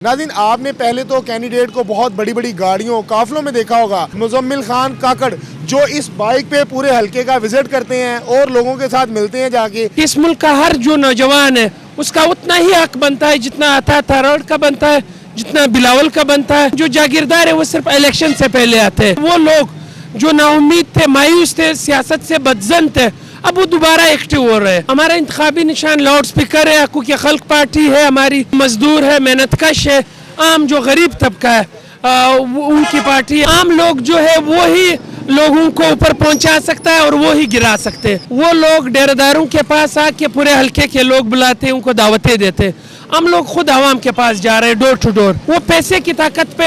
नाज़रीन, आपने पहले तो कैंडिडेट को बहुत बड़ी बड़ी गाड़ियों काफिलों में देखा होगा। मुजम्मिल खान काकड़ जो इस बाइक पे पूरे हलके का विजिट करते हैं और लोगों के साथ मिलते हैं जाके। इस मुल्क का हर जो नौजवान है उसका उतना ही हक बनता है जितना अता थारोड का बनता है, जितना बिलावल का बनता है। जो जागीरदार है वो सिर्फ इलेक्शन से पहले आते हैं। वो लोग जो नाउम्मीद थे, मायूस थे, सियासत से बदजन थे, अब वो दोबारा एक्टिव हो रहे हैं। हमारा इंतखाबी निशान लाउड स्पीकर है, हकूक़ खल्क पार्टी है, हमारी मजदूर है, मेहनतकश है, आम जो गरीब तबका है उनकी पार्टी है। आम लोग जो है वो ही लोगों को ऊपर पहुंचा सकता है और वो ही गिरा सकते हैं। वो लोग डेरेदारों के पास आके पूरे हल्के के लोग बुलाते हैं, उनको दावतें देते हैं। हम लोग खुद आवाम के पास जा रहे हैं, डोर टू डोर। वो पैसे की ताकत पे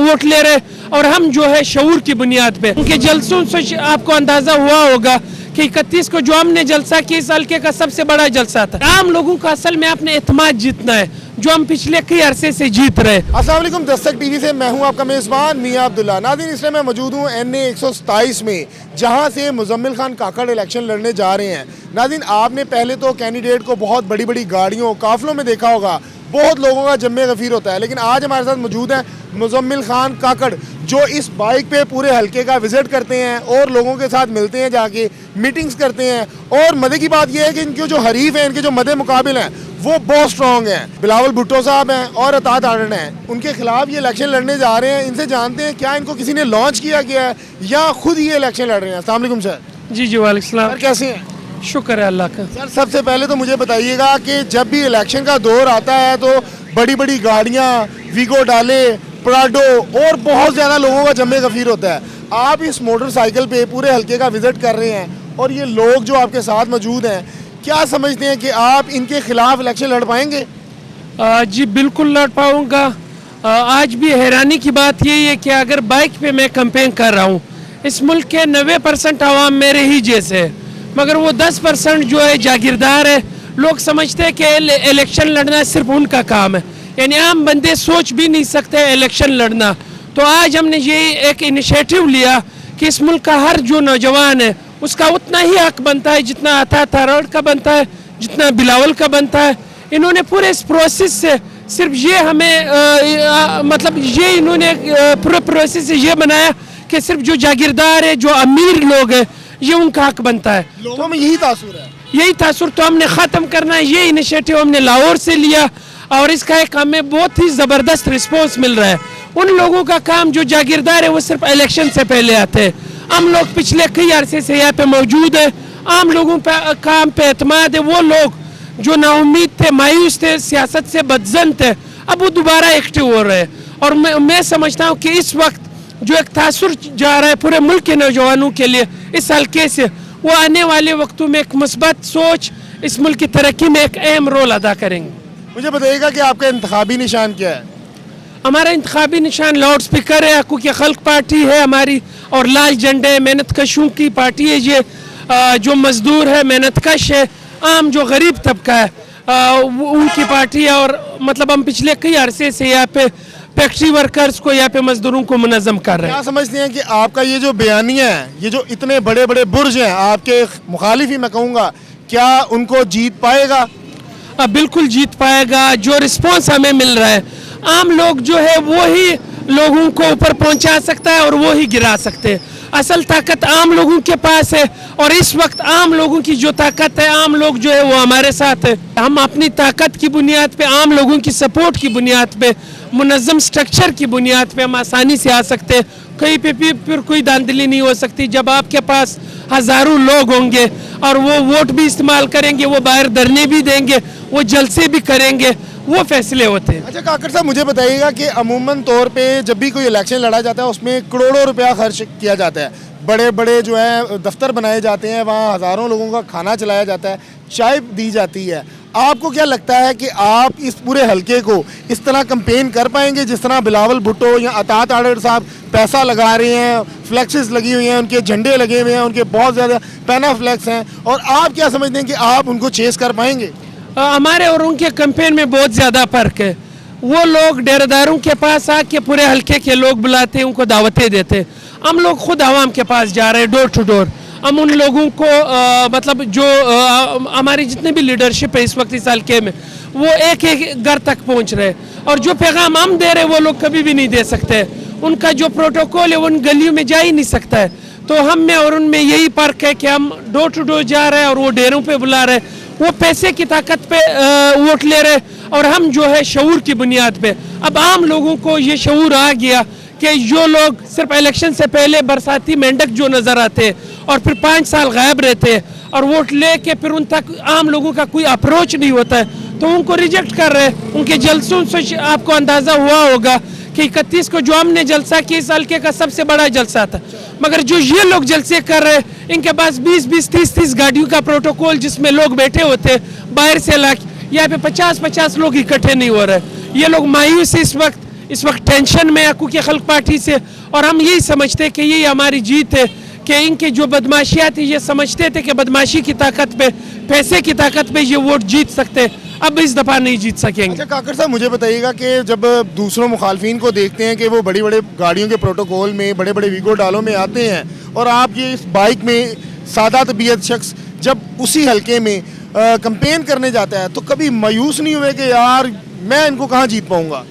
वोट ले रहे और हम जो है शऊर की बुनियाद पे। उनके जलसों से आपको अंदाजा हुआ होगा कि 31 को जो हमने जलसा किया इस हल्के का सबसे बड़ा जलसा था। आम लोगों का असल में अपने एतमाद जीतना है जो हम पिछले कई अरसे से जीत रहे। अस्सलाम वालेकुम, दस्तक टीवी से मैं हूं आपका मेज़बान मियां अब्दुल्ला। नाज़रीन, इसलिए मैं मौजूद हूं NA 127 में, जहां से मुजम्मिल खान काकड़ इलेक्शन लड़ने जा रहे हैं। नाज़रीन, आपने पहले तो कैंडिडेट को बहुत बड़ी बड़ी गाड़ियों काफिलों में देखा होगा, बहुत लोगों का जम्मे गफीर होता है। लेकिन आज हमारे साथ मौजूद हैं मुजम्मिल खान काकड़ जो इस बाइक पे पूरे हलके का विजिट करते हैं और लोगों के साथ मिलते हैं, जाके मीटिंग्स करते हैं। और मज़े की बात यह है कि इनके जो हरीफ हैं, इनके जो मदे मुकाबिल हैं, वो बहुत स्ट्रॉन्ग हैं। बिलावल भुट्टो साहब हैं और अता थारोड हैं। उनके खिलाफ ये इलेक्शन लड़ने जा रहे हैं। इनसे जानते हैं क्या इनको किसी ने लॉन्च किया गया है या खुद ये इलेक्शन लड़ रहे हैं। अस्सलाम वालेकुम सर। जी वालेकुम सलाम। सर कैसे हैं? शुक्र है अल्लाह का। सर सबसे पहले तो मुझे बताइएगा कि जब भी इलेक्शन का दौर आता है तो बड़ी बड़ी गाड़ियाँ, वीगो डाले, प्राडो और बहुत ज़्यादा लोगों का जम्मे गफीर होता है। आप इस मोटरसाइकिल पे पूरे हलके का विजिट कर रहे हैं और ये लोग जो आपके साथ मौजूद हैं, क्या समझते हैं कि आप इनके खिलाफ इलेक्शन लड़ पाएंगे? जी बिल्कुल लड़ पाऊंगा। आज भी हैरानी की बात यही है कि अगर बाइक पे मैं कैंपेन कर रहा हूँ, इस मुल्क के 90% आवाम मेरे ही जैसे है, मगर वो 10% जो है जागीरदार है। लोग समझते हैं कि इलेक्शन लड़ना सिर्फ उनका काम है, यानी आम बंदे सोच भी नहीं सकते इलेक्शन लड़ना। तो आज हमने ये एक इनिशिएटिव लिया कि इस मुल्क का हर जो नौजवान है उसका उतना ही हक बनता है जितना अता थारोड का बनता है, जितना बिलावल का बनता है। इन्होंने पूरे इस प्रोसेस से सिर्फ ये हमें मतलब ये इन्होंने पूरे प्रोसेस से ये बनाया कि सिर्फ जो जागीरदार है, जो अमीर लोग हैं, ये उनका हक बनता है। लोगों में यही तासुर है। यही तासुर तो हमने ख़त्म करना है। ये इनिशिएटिव हमने लाहौर से लिया और इसका एक हमें बहुत ही ज़बरदस्त रिस्पॉन्स मिल रहा है। उन लोगों का काम जो जागीरदार है वो सिर्फ इलेक्शन से पहले आते हैं। हम लोग पिछले कई अरसे से यहाँ पे मौजूद है। आम लोगों पे काम पे एतमाद है। वो लोग जो नाउम्मीद थे, मायूस थे, सियासत से बदजन थे, अब वो दोबारा एक्टिव हो रहे हैं। और मैं समझता हूँ कि इस वक्त जो एक तासुर जा रहा है पूरे मुल्क के नौजवानों के लिए इस हल्के से, वो आने वाले वक्तों में एक मुस्बत सोच इस मुल्क की तरक्की में एक अहम रोल अदा करेंगे। मुझे बताइएगा कि आपका इंतखाबी निशान क्या है? हमारा इंतखाबी निशान लाउड स्पीकर है, हकूक़ खल्क पार्टी है हमारी, और लाल झंडे मेहनतकशों की पार्टी है। ये जो मजदूर है, मेहनतकश है, आम जो गरीब तबका है उनकी पार्टी है। और मतलब हम पिछले कई अरसे से यहाँ पे फैक्ट्री वर्कर्स को, यहाँ पे मजदूरों को मुनज़्ज़म कर रहे हैं। क्या समझते हैं कि आपका ये जो बयानिया है, ये जो इतने बड़े बड़े बुर्ज हैं आपके मुखालिफ ही मैं कहूँगा, क्या उनको जीत पाएगा? बिल्कुल जीत पाएगा। जो रिस्पॉन्स हमें मिल रहा है, आम लोग जो है वो ही लोगों को ऊपर पहुंचा सकता है और वो ही गिरा सकते हैं। असल ताकत आम लोगों के पास है और इस वक्त आम लोगों की जो ताकत है, आम लोग जो है वो हमारे साथ है। हम अपनी ताकत की बुनियाद पे, आम लोगों की सपोर्ट की बुनियाद पे, मुनज़्ज़म स्ट्रक्चर की बुनियाद पे हम आसानी से आ सकते हैं। कहीं पे भी फिर कोई धांधली नहीं हो सकती। जब आपके पास हज़ारों लोग होंगे और वो वोट भी इस्तेमाल करेंगे, वो बाहर धरने भी देंगे, वो जलसे भी करेंगे, वो फैसले होते हैं। अच्छा काकड़ साहब, मुझे बताइएगा कि अमूमन तौर पे जब भी कोई इलेक्शन लड़ा जाता है उसमें करोड़ों रुपया खर्च किया जाता है। बड़े बड़े जो है दफ्तर बनाए जाते हैं, वहाँ हज़ारों लोगों का खाना चलाया जाता है, चाय दी जाती है। आपको क्या लगता है कि आप इस पूरे हलके को इस तरह कैंपेन कर पाएंगे जिस तरह बिलावल भुट्टो या अता थारोड साहब पैसा लगा रहे हैं, फ्लैक्सेस लगी हुई हैं, उनके झंडे लगे हुए हैं, उनके बहुत ज़्यादा पैना फ्लैक्स हैं, और आप क्या समझते हैं कि आप उनको चेस कर पाएंगे? हमारे और उनके कैंपेन में बहुत ज़्यादा फ़र्क है। वो लोग डेरेदारों के पास आके पूरे हलके के लोग बुलाते हैं, उनको दावतें देते हैं। हम लोग खुद आवाम के पास जा रहे हैं, डोर टू डोर। हम उन लोगों को मतलब जो हमारी जितने भी लीडरशिप है इस वक्त इस हल्के में, वो एक एक घर तक पहुंच रहे हैं। اور جو پیغام ہم دے رہے وہ لوگ کبھی بھی نہیں دے سکتے. ان کا جو پروٹوکول ہے وہ ان گلیوں میں جا ہی نہیں سکتا ہے. تو ہم میں اور ان میں یہی فرق ہے کہ ہم ڈور ٹو ڈور جا رہے ہیں اور وہ ڈیروں پہ بلا رہے ہیں. وہ پیسے کی طاقت پہ ووٹ لے رہے اور ہم جو ہے شعور کی بنیاد پہ. اب عام لوگوں کو یہ شعور آ گیا کہ جو لوگ صرف الیکشن سے پہلے برساتی مینڈک جو نظر آتے اور پھر 5 سال غائب رہتے اور ووٹ لے کے پھر ان تک عام لوگوں کا کوئی اپروچ نہیں ہوتا ہے تو ان کو ریجیکٹ کر رہے. ان کے جلسوں سے آپ کو اندازہ ہوا ہوگا کہ 31 کو جو ہم نے جلسہ کیا اس حلقے کا سب سے بڑا جلسہ تھا, مگر جو یہ لوگ جلسے کر رہے ان کے پاس 20-20 30-30 گاڑیوں کا پروٹوکول جس میں لوگ بیٹھے ہوتے باہر سے یہاں پہ 50-50 لوگ اکٹھے نہیں ہو رہے. یہ لوگ مایوس اس وقت ٹینشن میں حقوق خلق پارٹی سے, اور ہم یہی سمجھتے کہ یہ ہماری جیت ہے کہ ان کی جو بدماشیاں تھی یہ سمجھتے تھے کہ بدماشی کی طاقت پہ پیسے کی طاقت پہ یہ ووٹ جیت سکتے, اب اس دفعہ نہیں جیت سکیں گے. اچھا کاکڑ صاحب مجھے بتائیے گا کہ جب دوسروں مخالفین کو دیکھتے ہیں کہ وہ بڑی بڑے گاڑیوں کے پروٹوکول میں بڑے بڑے ویگو ڈالوں میں آتے ہیں اور آپ یہ اس بائک میں سادہ طبیعت شخص جب اسی حلقے میں کمپین کرنے جاتا ہے تو کبھی مایوس نہیں ہوئے کہ یار میں ان کو کہاں جیت پاؤں گا؟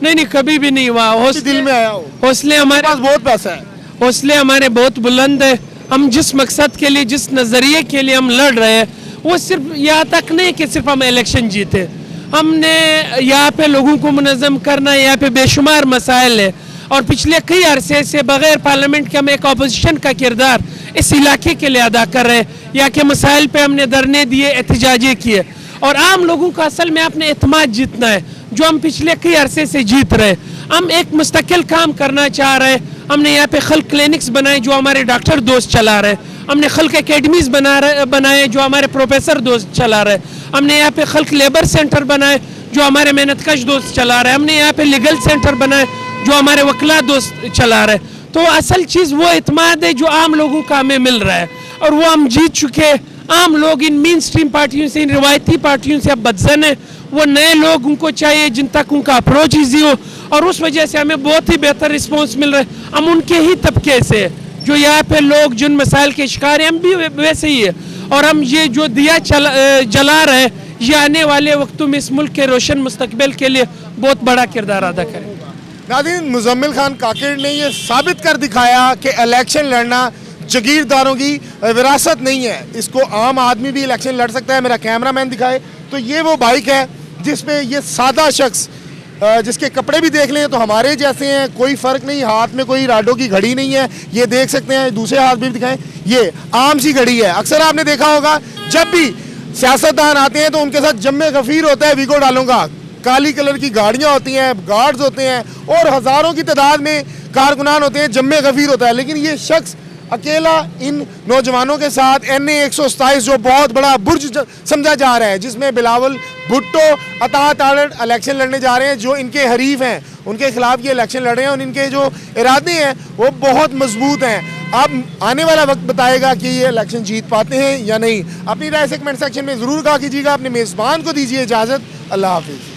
نہیں کبھی بھی نہیں ہوا. دل میں آیا ہو حوصلے ہمارے پاس بہت پیسہ ہے, حوصلے ہمارے بہت بلند ہے. ہم جس مقصد کے لیے جس نظریے کے لیے ہم لڑ رہے ہیں وہ صرف یہاں تک نہیں کہ صرف ہم الیکشن جیتے. ہم نے یہاں پہ لوگوں کو منظم کرنا, یہاں پہ بے شمار مسائل ہے اور پچھلے کئی عرصے سے بغیر پارلیمنٹ کے ہم ایک اپوزیشن کا کردار اس علاقے کے لیے ادا کر رہے ہیں. یہاں کے مسائل پہ ہم نے دھرنے دیے, احتجاجی کیے اور عام لوگوں کا اصل میں اپنے اعتماد جیتنا ہے جو ہم پچھلے کئی عرصے سے جیت رہے. ہم ایک مستقل کام کرنا چاہ رہے ہیں. ہم نے یہاں پہ خلق کلینکس بنائے جو ہمارے ڈاکٹر دوست چلا رہے. ہم نے خلق اکیڈمیز بنائے جو ہمارے پروفیسر دوست چلا رہے. ہم نے یہاں پہ خلق لیبر سینٹر بنائے جو ہمارے محنت کش دوست چلا رہے. ہم نے یہاں پہ لیگل سینٹر بنائے جو ہمارے وکلا دوست چلا رہے. تو اصل چیز وہ اعتماد ہے جو عام لوگوں کا ہمیں مل رہا ہے اور وہ ہم جیت چکے. عام لوگ ان مین سٹریم پارٹیوں سے, ان روایتی پارٹیوں سے اب بدزن ہیں. وہ نئے لوگ ان کو چاہیے جن تک ان کا اپروچ ایزی ہو اور اس وجہ سے ہمیں بہت ہی بہتر رسپانس مل رہا ہے. ہم ان کے ہی طبقے سے جو یہاں پہ لوگ جن مسائل کے شکار ہیں ہم بھی ویسے ہی ہے اور ہم یہ جو دیا جلا رہے ہیں یہ آنے والے وقتوں میں اس ملک کے روشن مستقبل کے لیے بہت بڑا کردار ادا کرے. ناظرین مزمل خان کاکڑ نے یہ ثابت کر دکھایا کہ الیکشن لڑنا جگیرداروں کی وراثت نہیں ہے. اس کو عام آدمی بھی الیکشن لڑ سکتا ہے. میرا کیمرہ مین دکھائے تو یہ وہ بائک ہے جس پہ یہ سادہ شخص جس کے کپڑے بھی دیکھ لیں تو ہمارے جیسے ہیں, کوئی فرق نہیں, ہاتھ میں کوئی راڈو کی گھڑی نہیں ہے, یہ دیکھ سکتے ہیں. دوسرے ہاتھ بھی دکھائیں, یہ عام سی گھڑی ہے. اکثر آپ نے دیکھا ہوگا جب بھی سیاستدان آتے ہیں تو ان کے ساتھ جم غفیر ہوتا ہے ویگو ڈالوں کا. کالی کلر کی گاڑیاں ہوتی ہیں, گارڈز ہوتے ہیں اور ہزاروں کی تعداد میں کارکنان ہوتے ہیں, جم غفیر ہوتا ہے. لیکن یہ شخص اکیلا ان نوجوانوں کے ساتھ NA 127 جو بہت بڑا برج سمجھا جا رہا ہے جس میں بلاول بھٹو عطا تاڑڑ الیکشن لڑنے جا رہے ہیں, جو ان کے حریف ہیں ان کے خلاف یہ الیکشن لڑ رہے ہیں اور ان کے جو ارادے ہیں وہ بہت مضبوط ہیں. اب آنے والا وقت بتائے گا کہ یہ الیکشن جیت پاتے ہیں یا نہیں. اپنی رائے سے کمنٹ سیکشن میں ضرور کہا کیجیے گا. اپنے میزبان کو دیجیے اجازت. اللہ حافظ.